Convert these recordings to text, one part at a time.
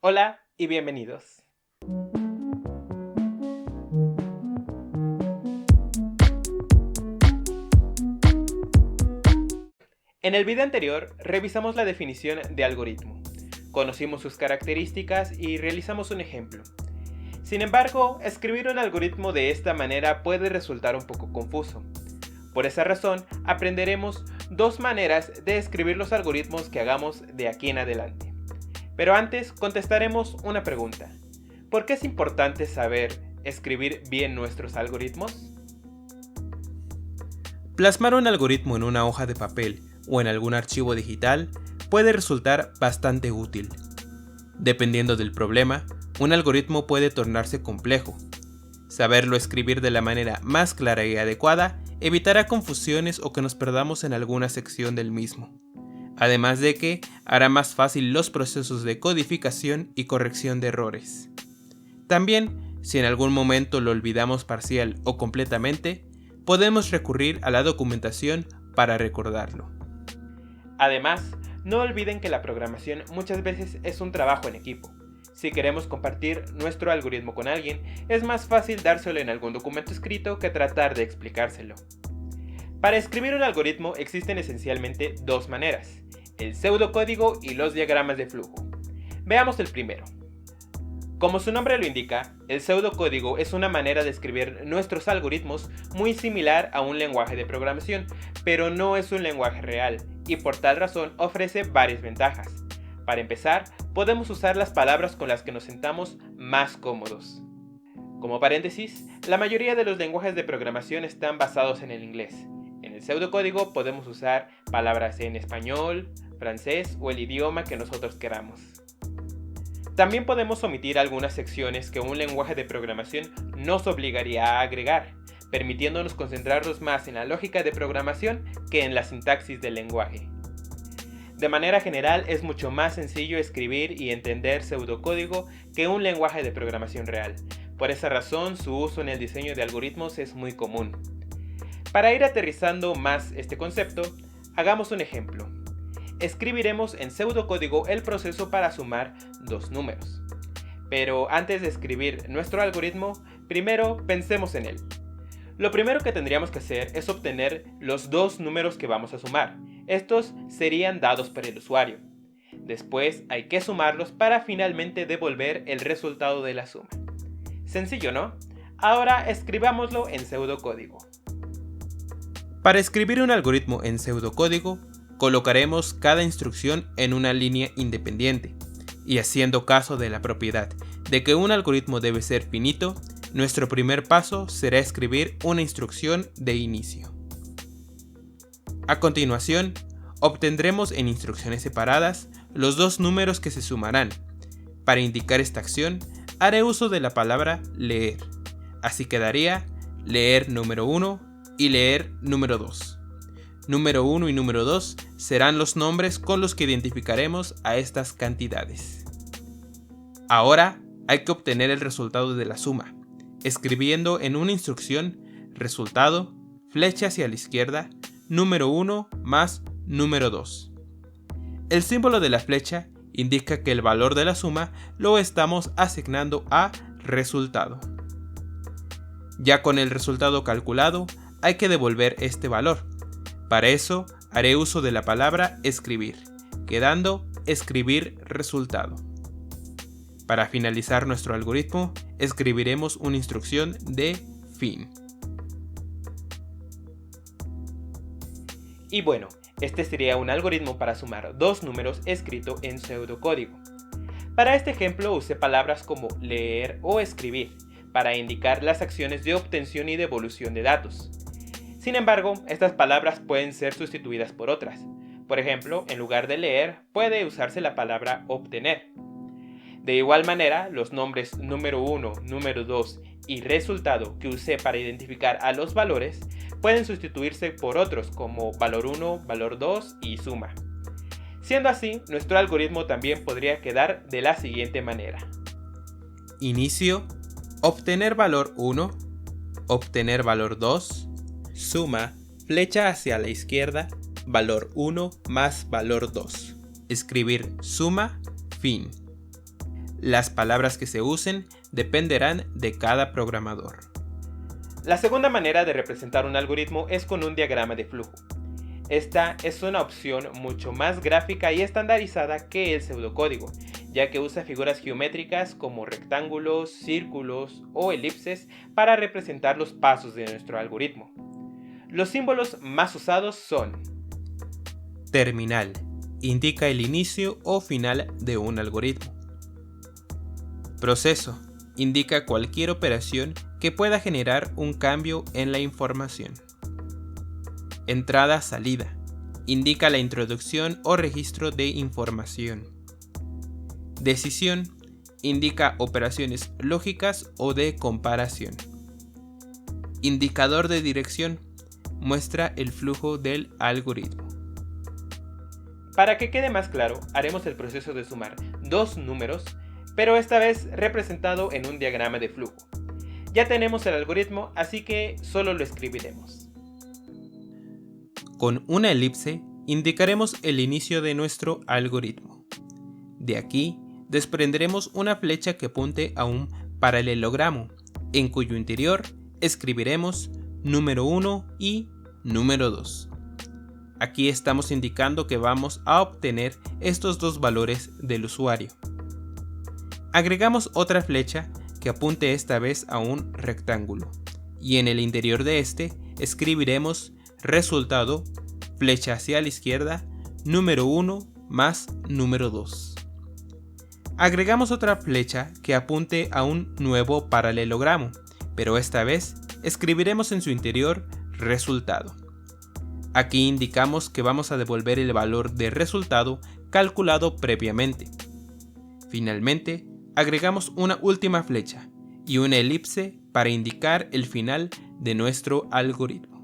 Hola y bienvenidos. En el video anterior revisamos la definición de algoritmo, conocimos sus características y realizamos un ejemplo. Sin embargo, escribir un algoritmo de esta manera puede resultar un poco confuso. Por esa razón, aprenderemos dos maneras de escribir los algoritmos que hagamos de aquí en adelante. Pero antes contestaremos una pregunta. ¿Por qué es importante saber escribir bien nuestros algoritmos? Plasmar un algoritmo en una hoja de papel o en algún archivo digital puede resultar bastante útil. Dependiendo del problema, un algoritmo puede tornarse complejo. Saberlo escribir de la manera más clara y adecuada evitará confusiones o que nos perdamos en alguna sección del mismo. Además de que hará más fácil los procesos de codificación y corrección de errores. También, si en algún momento lo olvidamos parcial o completamente, podemos recurrir a la documentación para recordarlo. Además, no olviden que la programación muchas veces es un trabajo en equipo. Si queremos compartir nuestro algoritmo con alguien, es más fácil dárselo en algún documento escrito que tratar de explicárselo. Para escribir un algoritmo existen esencialmente dos maneras, el pseudocódigo y los diagramas de flujo. Veamos el primero. Como su nombre lo indica, el pseudocódigo es una manera de escribir nuestros algoritmos muy similar a un lenguaje de programación, pero no es un lenguaje real, y por tal razón ofrece varias ventajas. Para empezar, podemos usar las palabras con las que nos sintamos más cómodos. Como paréntesis, la mayoría de los lenguajes de programación están basados en el inglés. En el pseudocódigo podemos usar palabras en español, francés o el idioma que nosotros queramos. También podemos omitir algunas secciones que un lenguaje de programación nos obligaría a agregar, permitiéndonos concentrarnos más en la lógica de programación que en la sintaxis del lenguaje. De manera general, es mucho más sencillo escribir y entender pseudocódigo que un lenguaje de programación real. Por esa razón, su uso en el diseño de algoritmos es muy común. Para ir aterrizando más este concepto, hagamos un ejemplo. Escribiremos en pseudocódigo el proceso para sumar dos números. Pero antes de escribir nuestro algoritmo, primero pensemos en él. Lo primero que tendríamos que hacer es obtener los dos números que vamos a sumar. Estos serían dados por el usuario. Después hay que sumarlos para finalmente devolver el resultado de la suma. Sencillo, ¿no? Ahora escribámoslo en pseudocódigo. Para escribir un algoritmo en pseudocódigo, colocaremos cada instrucción en una línea independiente, y haciendo caso de la propiedad de que un algoritmo debe ser finito, nuestro primer paso será escribir una instrucción de inicio. A continuación, obtendremos en instrucciones separadas los dos números que se sumarán. Para indicar esta acción, haré uso de la palabra leer, así quedaría leer número 1 y leer número 2. Número 1 y número 2 serán los nombres con los que identificaremos a estas cantidades. Ahora hay que obtener el resultado de la suma, escribiendo en una instrucción resultado, flecha hacia la izquierda, número 1 más número 2. El símbolo de la flecha indica que el valor de la suma lo estamos asignando a resultado. Ya con el resultado calculado, hay que devolver este valor. Para eso, haré uso de la palabra escribir, quedando escribir resultado. Para finalizar nuestro algoritmo, escribiremos una instrucción de fin. Y bueno, este sería un algoritmo para sumar dos números escrito en pseudocódigo. Para este ejemplo usé palabras como leer o escribir, para indicar las acciones de obtención y devolución de datos. Sin embargo, estas palabras pueden ser sustituidas por otras. Por ejemplo, en lugar de leer, puede usarse la palabra obtener. De igual manera, los nombres número 1, número 2 y resultado que usé para identificar a los valores pueden sustituirse por otros como valor 1, valor 2 y suma. Siendo así, nuestro algoritmo también podría quedar de la siguiente manera. Inicio, obtener valor 1, obtener valor 2, suma, flecha hacia la izquierda, valor 1 más valor 2. Escribir suma, fin. Las palabras que se usen dependerán de cada programador. La segunda manera de representar un algoritmo es con un diagrama de flujo. Esta es una opción mucho más gráfica y estandarizada que el pseudocódigo, ya que usa figuras geométricas como rectángulos, círculos o elipses para representar los pasos de nuestro algoritmo. Los símbolos más usados son: terminal, indica el inicio o final de un algoritmo. Proceso, indica cualquier operación que pueda generar un cambio en la información. Entrada-salida, indica la introducción o registro de información. Decisión, indica operaciones lógicas o de comparación. Indicador de dirección, muestra el flujo del algoritmo. Para que quede más claro, haremos el proceso de sumar dos números, pero esta vez representado en un diagrama de flujo. Ya tenemos el algoritmo, así que solo lo escribiremos. Con una elipse indicaremos el inicio de nuestro algoritmo. De aquí desprenderemos una flecha que apunte a un paralelogramo, en cuyo interior escribiremos número 1 y número 2. Aquí estamos indicando que vamos a obtener estos dos valores del usuario. Agregamos otra flecha que apunte esta vez a un rectángulo, y en el interior de este escribiremos resultado, flecha hacia la izquierda, número 1 más número 2. Agregamos otra flecha que apunte a un nuevo paralelogramo, pero esta vez escribiremos en su interior resultado. Aquí indicamos que vamos a devolver el valor de resultado calculado previamente. Finalmente, agregamos una última flecha y una elipse para indicar el final de nuestro algoritmo.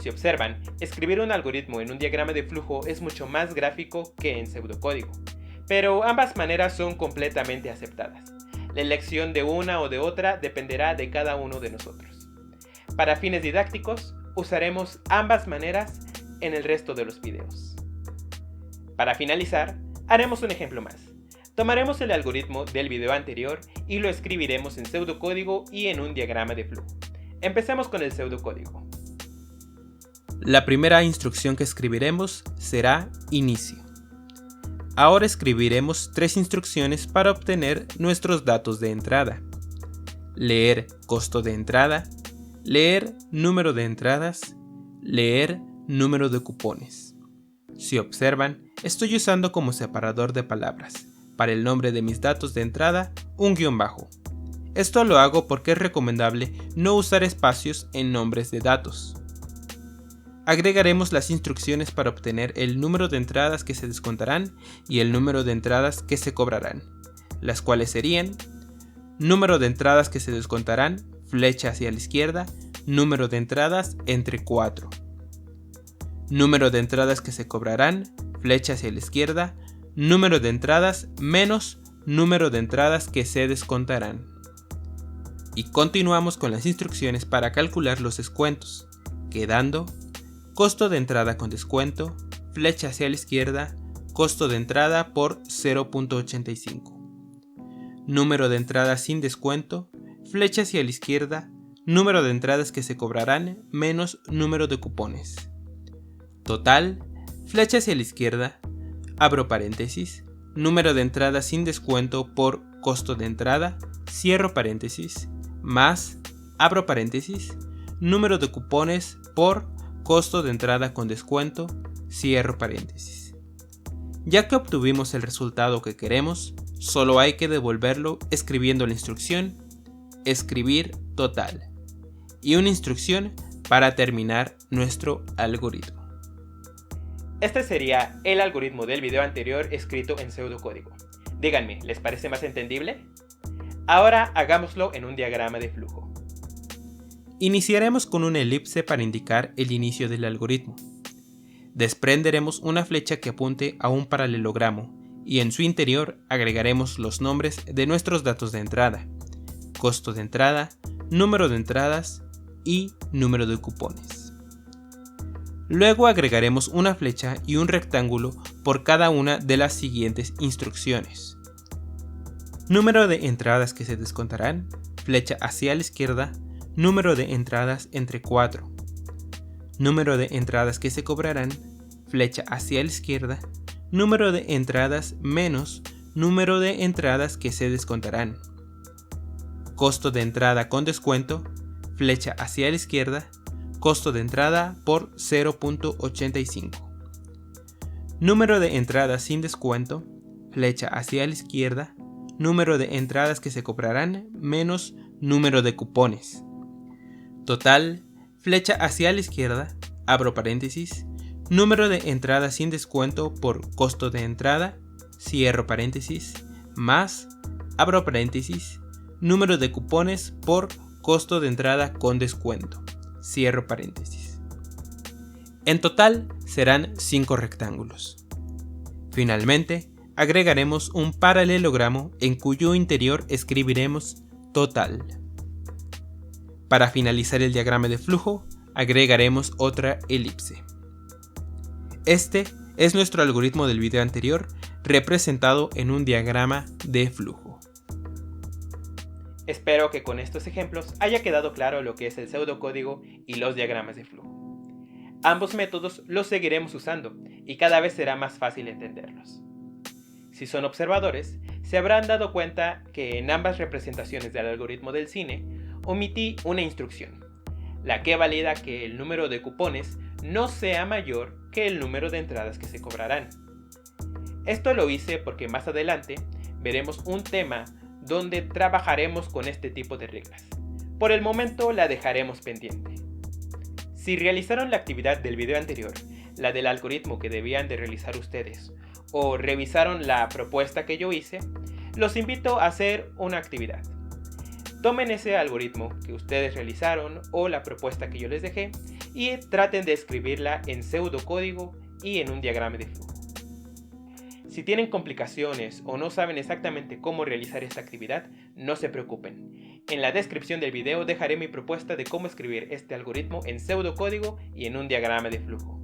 Si observan, escribir un algoritmo en un diagrama de flujo es mucho más gráfico que en pseudocódigo, pero ambas maneras son completamente aceptadas. La elección de una o de otra dependerá de cada uno de nosotros. Para fines didácticos, usaremos ambas maneras en el resto de los videos. Para finalizar, haremos un ejemplo más. Tomaremos el algoritmo del video anterior y lo escribiremos en pseudocódigo y en un diagrama de flujo. Empecemos con el pseudocódigo. La primera instrucción que escribiremos será inicio. Ahora escribiremos tres instrucciones para obtener nuestros datos de entrada: leer costo de entrada, leer número de entradas, leer número de cupones. Si observan, estoy usando como separador de palabras, para el nombre de mis datos de entrada, un guión bajo. Esto lo hago porque es recomendable no usar espacios en nombres de datos. Agregaremos las instrucciones para obtener el número de entradas que se descontarán y el número de entradas que se cobrarán, las cuales serían: número de entradas que se descontarán, flecha hacia la izquierda, número de entradas entre 4. Número de entradas que se cobrarán, flecha hacia la izquierda, número de entradas menos número de entradas que se descontarán. Y continuamos con las instrucciones para calcular los descuentos, quedando: costo de entrada con descuento, flecha hacia la izquierda, costo de entrada por 0.85. Número de entradas sin descuento, flecha hacia la izquierda, número de entradas que se cobrarán menos número de cupones. Total, flecha hacia la izquierda, abro paréntesis, número de entradas sin descuento por costo de entrada, cierro paréntesis, más, abro paréntesis, número de cupones por costo de entrada con descuento, cierro paréntesis. Ya que obtuvimos el resultado que queremos, solo hay que devolverlo escribiendo la instrucción escribir total y una instrucción para terminar nuestro algoritmo. Este sería el algoritmo del video anterior escrito en pseudocódigo. Díganme, ¿les parece más entendible? Ahora hagámoslo en un diagrama de flujo. Iniciaremos con una elipse para indicar el inicio del algoritmo. Desprenderemos una flecha que apunte a un paralelogramo y en su interior agregaremos los nombres de nuestros datos de entrada: costo de entrada, número de entradas y número de cupones. Luego agregaremos una flecha y un rectángulo por cada una de las siguientes instrucciones: número de entradas que se descontarán, flecha hacia la izquierda, número de entradas entre 4. Número de entradas que se cobrarán, flecha hacia la izquierda, número de entradas menos número de entradas que se descontarán. Costo de entrada con descuento, flecha hacia la izquierda, costo de entrada por 0.85. Número de entradas sin descuento, flecha hacia la izquierda, número de entradas que se cobrarán menos número de cupones. Total, flecha hacia la izquierda, abro paréntesis, número de entradas sin descuento por costo de entrada, cierro paréntesis, más, abro paréntesis, número de cupones por costo de entrada con descuento, cierro paréntesis. En total serán 5 rectángulos. Finalmente, agregaremos un paralelogramo en cuyo interior escribiremos total. Para finalizar el diagrama de flujo, agregaremos otra elipse. Este es nuestro algoritmo del video anterior representado en un diagrama de flujo. Espero que con estos ejemplos haya quedado claro lo que es el pseudocódigo y los diagramas de flujo. Ambos métodos los seguiremos usando y cada vez será más fácil entenderlos. Si son observadores, se habrán dado cuenta que en ambas representaciones del algoritmo del cine omití una instrucción, la que valida que el número de cupones no sea mayor que el número de entradas que se cobrarán. Esto lo hice porque más adelante veremos un tema donde trabajaremos con este tipo de reglas. Por el momento la dejaremos pendiente. Si realizaron la actividad del video anterior, la del algoritmo que debían de realizar ustedes, o revisaron la propuesta que yo hice, los invito a hacer una actividad. Tomen ese algoritmo que ustedes realizaron o la propuesta que yo les dejé y traten de escribirla en pseudocódigo y en un diagrama de flujo. Si tienen complicaciones o no saben exactamente cómo realizar esta actividad, no se preocupen. En la descripción del video dejaré mi propuesta de cómo escribir este algoritmo en pseudocódigo y en un diagrama de flujo.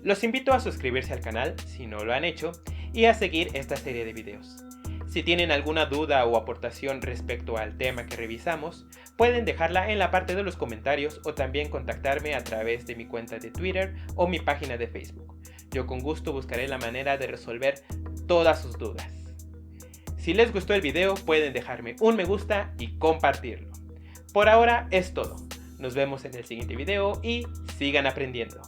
Los invito a suscribirse al canal si no lo han hecho y a seguir esta serie de videos. Si tienen alguna duda o aportación respecto al tema que revisamos, pueden dejarla en la parte de los comentarios o también contactarme a través de mi cuenta de Twitter o mi página de Facebook. Yo con gusto buscaré la manera de resolver todas sus dudas. Si les gustó el video pueden dejarme un me gusta y compartirlo. Por ahora es todo. Nos vemos en el siguiente video y sigan aprendiendo.